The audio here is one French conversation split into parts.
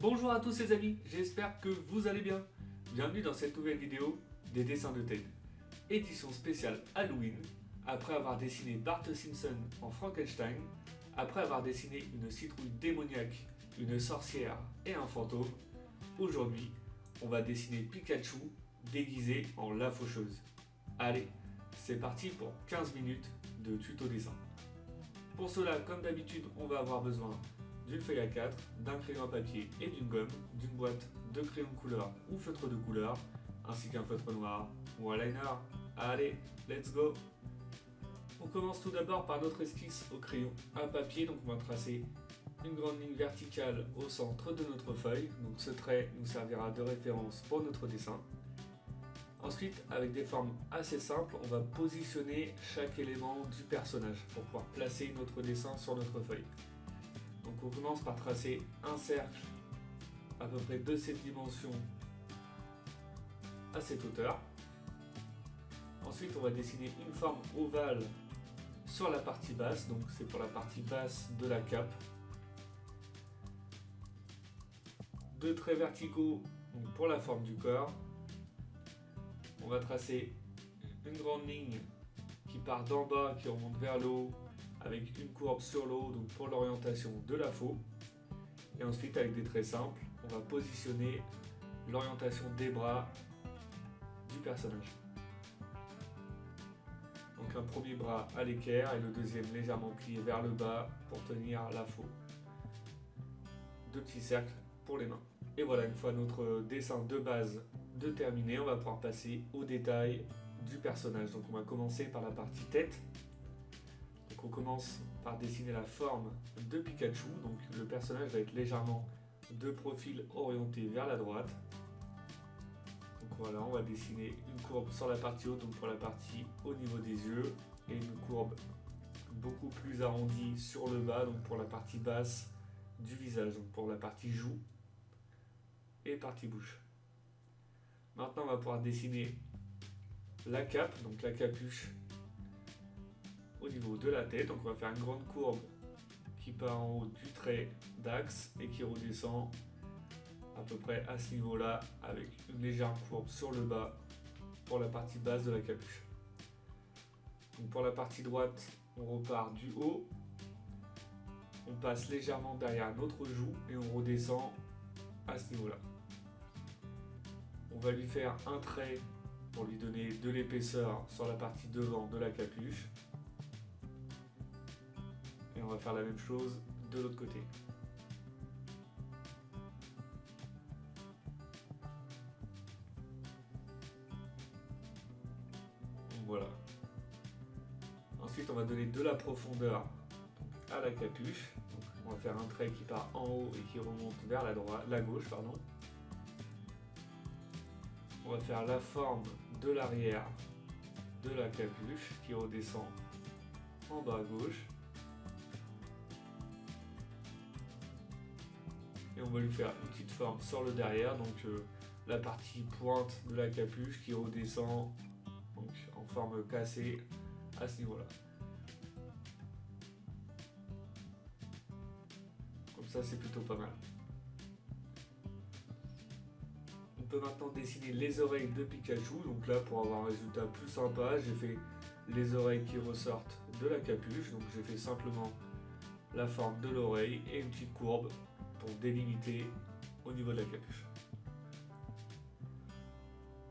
Bonjour à tous les amis, j'espère que vous allez bien. Bienvenue dans cette nouvelle vidéo des dessins de Ted. Édition spéciale Halloween, après avoir dessiné Bart Simpson en Frankenstein, après avoir dessiné une citrouille démoniaque, une sorcière et un fantôme, aujourd'hui on va dessiner Pikachu déguisé en la faucheuse. Allez, c'est parti pour 15 minutes de tuto dessin. Pour cela, comme d'habitude, on va avoir besoin d'une feuille A4, d'un crayon à papier et d'une gomme, d'une boîte de crayons de couleur ou feutre de couleur, ainsi qu'un feutre noir ou un liner. Allez, let's go! On commence tout d'abord par notre esquisse au crayon à papier, donc on va tracer une grande ligne verticale au centre de notre feuille, donc ce trait nous servira de référence pour notre dessin. Ensuite, avec des formes assez simples, on va positionner chaque élément du personnage pour pouvoir placer notre dessin sur notre feuille. Donc on commence par tracer un cercle à peu près de cette dimension à cette hauteur. Ensuite on va dessiner une forme ovale sur la partie basse, donc c'est pour la partie basse de la cape. Deux traits verticaux donc pour la forme du corps. On va tracer une grande ligne qui part d'en bas, qui remonte vers le haut, avec une courbe sur le haut, donc pour l'orientation de la faux. Et ensuite, avec des traits simples, on va positionner l'orientation des bras du personnage. Donc un premier bras à l'équerre et le deuxième légèrement plié vers le bas pour tenir la faux. Deux petits cercles pour les mains. Et voilà, une fois notre dessin de base terminé, on va pouvoir passer aux détails du personnage. Donc on va commencer par la partie tête. Donc on commence par dessiner la forme de Pikachu. Donc le personnage va être légèrement de profil orienté vers la droite. Donc voilà, on va dessiner une courbe sur la partie haute, donc pour la partie au niveau des yeux, et une courbe beaucoup plus arrondie sur le bas, donc pour la partie basse du visage, donc pour la partie joue et partie bouche. Maintenant, on va pouvoir dessiner la cape, donc la capuche au niveau de la tête. Donc on va faire une grande courbe qui part en haut du trait d'axe et qui redescend à peu près à ce niveau-là avec une légère courbe sur le bas pour la partie basse de la capuche. Donc pour la partie droite, on repart du haut, on passe légèrement derrière notre joue et on redescend à ce niveau-là. On va lui faire un trait pour lui donner de l'épaisseur sur la partie devant de la capuche. Et on va faire la même chose de l'autre côté. Donc voilà. Ensuite, on va donner de la profondeur à la capuche. Donc, on va faire un trait qui part en haut et qui remonte vers la gauche. On va faire la forme de l'arrière de la capuche qui redescend en bas à gauche. Et on va lui faire une petite forme sur le derrière, donc la partie pointe de la capuche qui redescend donc, en forme cassée à ce niveau-là. Comme ça, c'est plutôt pas mal. On peut maintenant dessiner les oreilles de Pikachu. Donc là, pour avoir un résultat plus sympa, j'ai fait les oreilles qui ressortent de la capuche. Donc j'ai fait simplement la forme de l'oreille et une petite courbe pour délimiter au niveau de la capuche.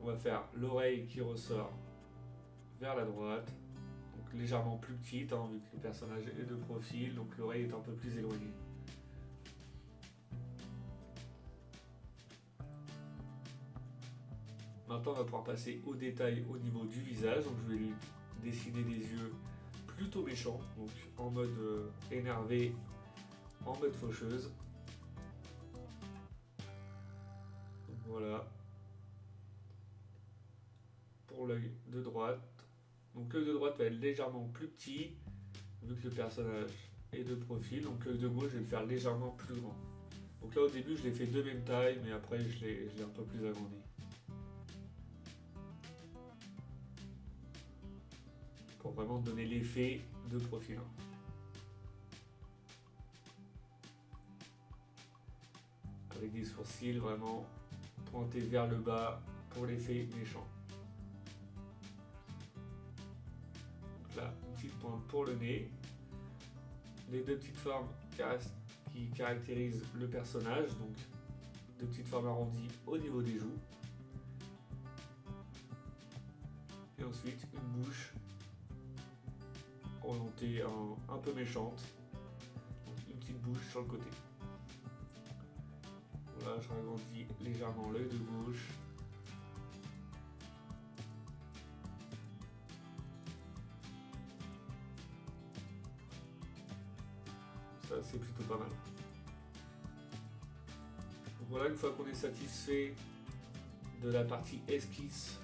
On va faire l'oreille qui ressort vers la droite, donc légèrement plus petite, vu que le personnage est de profil, donc l'oreille est un peu plus éloignée. Maintenant, on va pouvoir passer au détail au niveau du visage. Donc, je vais lui dessiner des yeux plutôt méchants, donc en mode énervé, en mode faucheuse. Donc, voilà. Pour l'œil de droite. Donc, l'œil de droite va être légèrement plus petit, vu que le personnage est de profil. Donc, l'œil de gauche, je vais le faire légèrement plus grand. Donc là, au début, je l'ai fait de même taille, mais après, je l'ai un peu plus agrandi. Pour vraiment donner l'effet de profil. avec des sourcils vraiment pointés vers le bas pour l'effet méchant. Donc là, une petite pointe pour le nez. Les deux petites formes qui caractérisent le personnage, donc deux petites formes arrondies au niveau des joues. Et ensuite une bouche orientée un peu méchante, donc une petite bouche sur le côté. Là, je ragrandis légèrement l'œil de gauche. Ça, c'est plutôt pas mal. Donc voilà, une fois qu'on est satisfait de la partie esquisse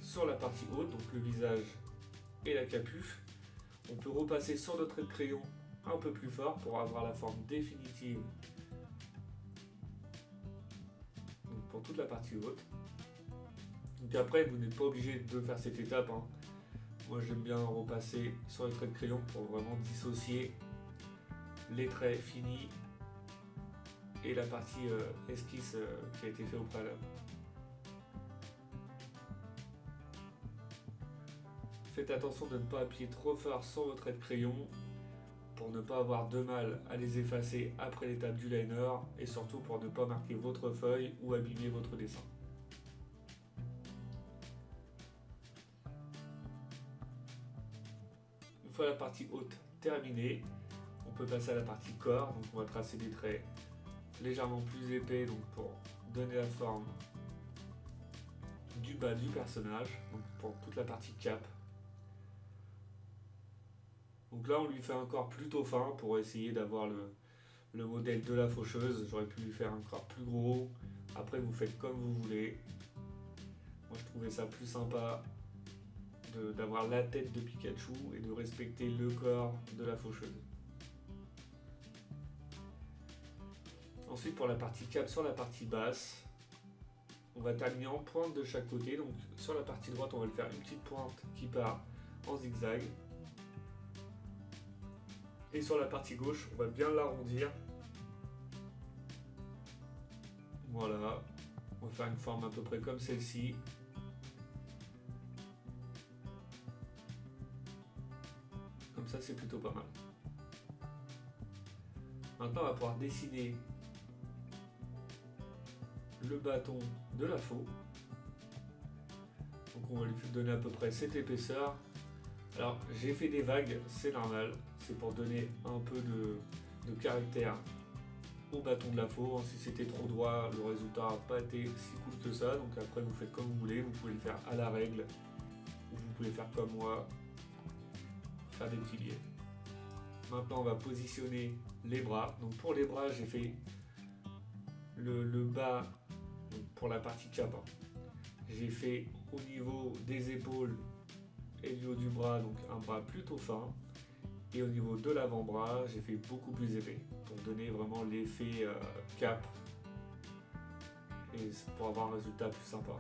sur la partie haute, donc le visage et la capuche, on peut repasser sur notre trait de crayon un peu plus fort pour avoir la forme définitive donc pour toute la partie haute. Donc après, vous n'êtes pas obligé de faire cette étape, hein. Moi j'aime bien repasser sur le trait de crayon pour vraiment dissocier les traits finis et la partie esquisse qui a été fait au préalable. Faites attention de ne pas appuyer trop fort sur vos traits de crayon pour ne pas avoir de mal à les effacer après l'étape du liner et surtout pour ne pas marquer votre feuille ou abîmer votre dessin. Une fois la partie haute terminée, on peut passer à la partie corps. Donc on va tracer des traits légèrement plus épais donc pour donner la forme du bas du personnage, donc pour toute la partie cap. Donc là on lui fait un corps plutôt fin pour essayer d'avoir le modèle de la faucheuse. J'aurais pu lui faire un corps plus gros, après vous faites comme vous voulez. Moi je trouvais ça plus sympa d'avoir la tête de Pikachu et de respecter le corps de la faucheuse. Ensuite pour la partie cap sur la partie basse, on va terminer en pointe de chaque côté. Donc sur la partie droite on va le faire une petite pointe qui part en zigzag. Et sur la partie gauche, on va bien l'arrondir. Voilà. On va faire une forme à peu près comme celle-ci. Comme ça, c'est plutôt pas mal. Maintenant, on va pouvoir dessiner le bâton de la faux. Donc on va lui donner à peu près cette épaisseur. Alors j'ai fait des vagues, c'est normal, c'est pour donner un peu de caractère au bâton de la faux. Si c'était trop droit, le résultat n'a pas été si cool que ça. Donc après vous faites comme vous voulez, vous pouvez le faire à la règle, ou vous pouvez faire comme moi, faire des petits biais. Maintenant on va positionner les bras. Donc pour les bras j'ai fait le bas pour la partie cap. J'ai fait au niveau des épaules et du haut du bras, donc un bras plutôt fin, et au niveau de l'avant-bras j'ai fait beaucoup plus épais pour donner vraiment l'effet cap et pour avoir un résultat plus sympa.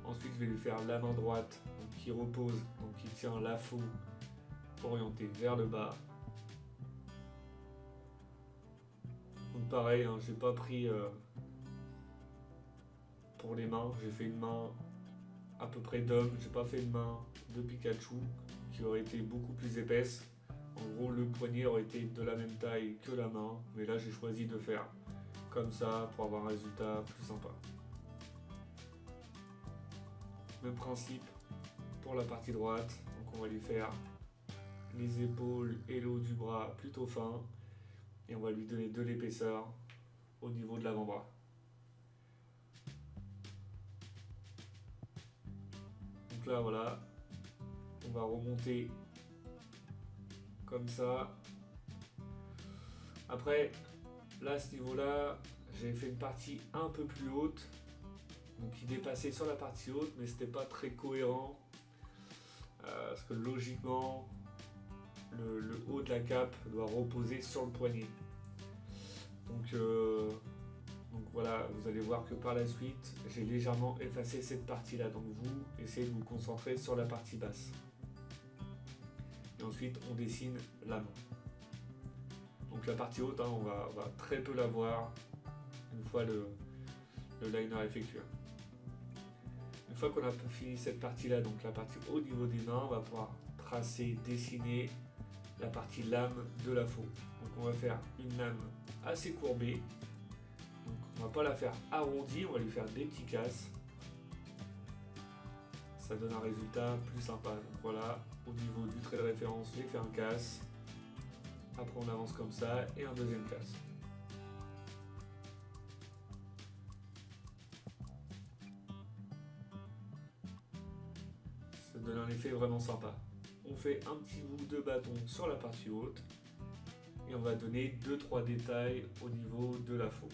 Ensuite je vais lui faire la main droite donc, qui repose, donc qui tient la faux orientée vers le bas. Donc pareil, hein, j'ai pas pris pour les mains, j'ai fait une main à peu près d'homme, j'ai pas fait une main de Pikachu qui aurait été beaucoup plus épaisse. En gros le poignet aurait été de la même taille que la main, mais là j'ai choisi de faire comme ça pour avoir un résultat plus sympa. Même principe pour la partie droite, donc on va lui faire les épaules et le haut du bras plutôt fin et on va lui donner de l'épaisseur au niveau de l'avant-bras. Donc là voilà, on va remonter comme ça. Après là à ce niveau là j'ai fait une partie un peu plus haute, donc qui dépassait sur la partie haute, mais c'était pas très cohérent parce que logiquement le haut de la cape doit reposer sur le poignet. Donc voilà, vous allez voir que par la suite j'ai légèrement effacé cette partie là, donc vous essayez de vous concentrer sur la partie basse et ensuite on dessine la main. Donc la partie haute, hein, on va très peu la voir, une fois le liner effectué. Une fois qu'on a fini cette partie-là, donc la partie au niveau des mains, on va pouvoir tracer, dessiner la partie lame de la faux. Donc on va faire une lame assez courbée. Donc on va pas la faire arrondie, on va lui faire des petits casses. Ça donne un résultat plus sympa. Donc voilà, au niveau du trait de référence, j'ai fait un casse. Après on avance comme ça et un deuxième casse. Ça donne un effet vraiment sympa. On fait un petit bout de bâton sur la partie haute et on va donner 2-3 détails au niveau de la faux.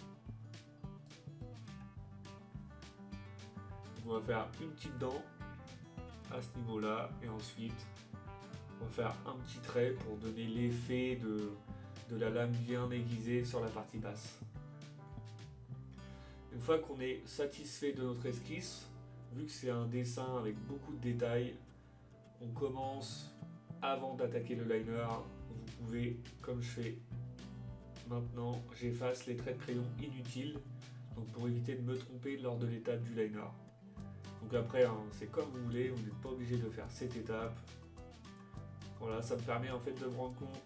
On va faire une petite dent à ce niveau là et ensuite on va faire un petit trait pour donner l'effet de la lame bien aiguisée sur la partie basse. Une fois qu'on est satisfait de notre esquisse, vu que c'est un dessin avec beaucoup de détails, on commence avant d'attaquer le liner. Vous pouvez, comme je fais maintenant, j'efface les traits de crayon inutiles, donc pour éviter de me tromper lors de l'étape du liner. Donc après, hein, c'est comme vous voulez, vous n'êtes pas obligé de faire cette étape. Voilà, ça me permet en fait de me rendre compte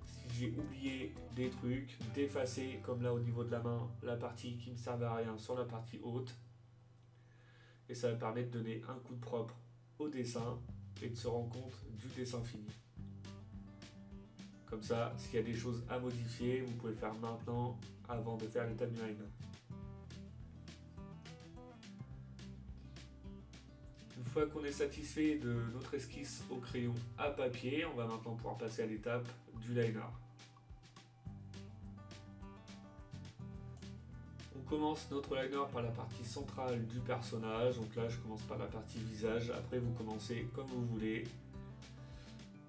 si j'ai oublié des trucs, d'effacer comme là au niveau de la main la partie qui ne me servait à rien sur la partie haute. Et ça me permet de donner un coup de propre au dessin et de se rendre compte du dessin fini. Comme ça, s'il y a des choses à modifier, vous pouvez le faire maintenant avant de faire l'étape du liner. Une fois qu'on est satisfait de notre esquisse au crayon à papier, on va maintenant pouvoir passer à l'étape du liner. On commence notre liner par la partie centrale du personnage. Donc là, je commence par la partie visage. Après, vous commencez comme vous voulez.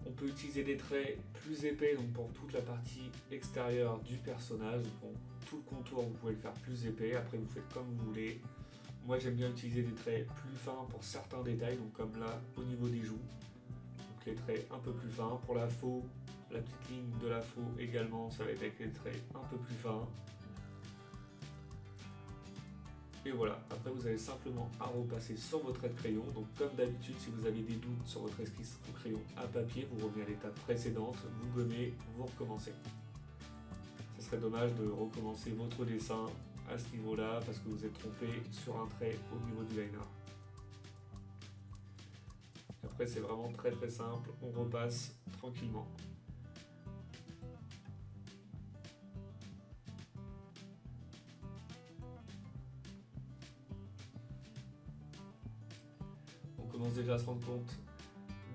On peut utiliser des traits plus épais donc pour toute la partie extérieure du personnage. Bon, tout le contour, vous pouvez le faire plus épais. Après, vous faites comme vous voulez. Moi, j'aime bien utiliser des traits plus fins pour certains détails, donc comme là, au niveau des joues. Donc les traits un peu plus fins. Pour la faux, la petite ligne de la faux également, ça va être avec des traits un peu plus fins. Et voilà, après vous avez simplement à repasser sur votre trait de crayon. Donc comme d'habitude, si vous avez des doutes sur votre esquisse au crayon à papier, vous revenez à l'étape précédente, vous gommez, vous recommencez. Ce serait dommage de recommencer votre dessin à ce niveau-là parce que vous êtes trompé sur un trait au niveau du liner. Après c'est vraiment très simple, on repasse tranquillement. On commence déjà à se rendre compte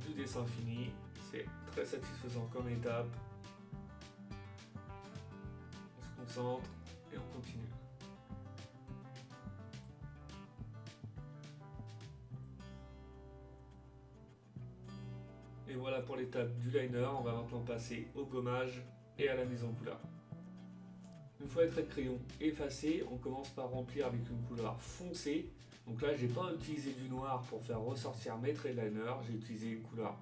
du dessin fini, c'est très satisfaisant comme étape. On se concentre et on continue. Et voilà pour l'étape du liner, on va maintenant passer au gommage et à la mise en couleur. Une fois les traits de crayon effacés, on commence par remplir avec une couleur foncée. Donc là, j'ai pas utilisé du noir pour faire ressortir mes traits de liner, j'ai utilisé une couleur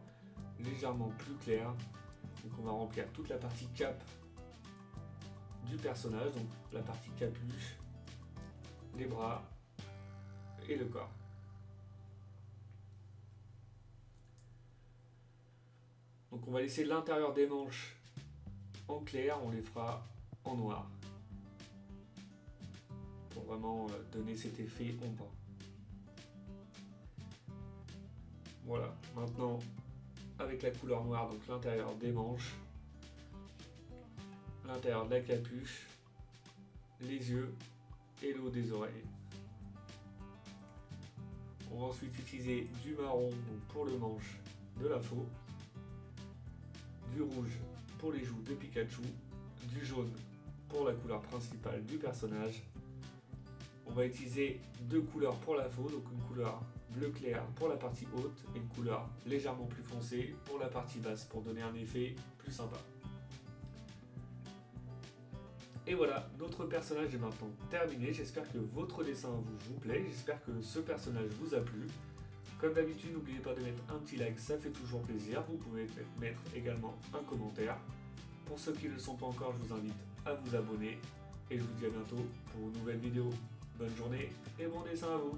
légèrement plus claire. Donc on va remplir toute la partie cape du personnage, donc la partie capuche, les bras et le corps. Donc on va laisser l'intérieur des manches en clair, on les fera en noir. Pour vraiment donner cet effet ombre. Voilà, maintenant avec la couleur noire, donc l'intérieur des manches, l'intérieur de la capuche, les yeux et le haut des oreilles. On va ensuite utiliser du marron donc pour le manche de la faux, du rouge pour les joues de Pikachu, du jaune pour la couleur principale du personnage. On va utiliser deux couleurs pour la faux, donc une couleur bleu clair pour la partie haute et une couleur légèrement plus foncée pour la partie basse pour donner un effet plus sympa. Et voilà, notre personnage est maintenant terminé. J'espère que votre dessin vous plaît, j'espère que ce personnage vous a plu. Comme d'habitude, n'oubliez pas de mettre un petit like, ça fait toujours plaisir. Vous pouvez mettre également un commentaire. Pour ceux qui ne le sont pas encore, je vous invite à vous abonner. et je vous dis à bientôt pour une nouvelle vidéo. Bonne journée et bon dessin à vous.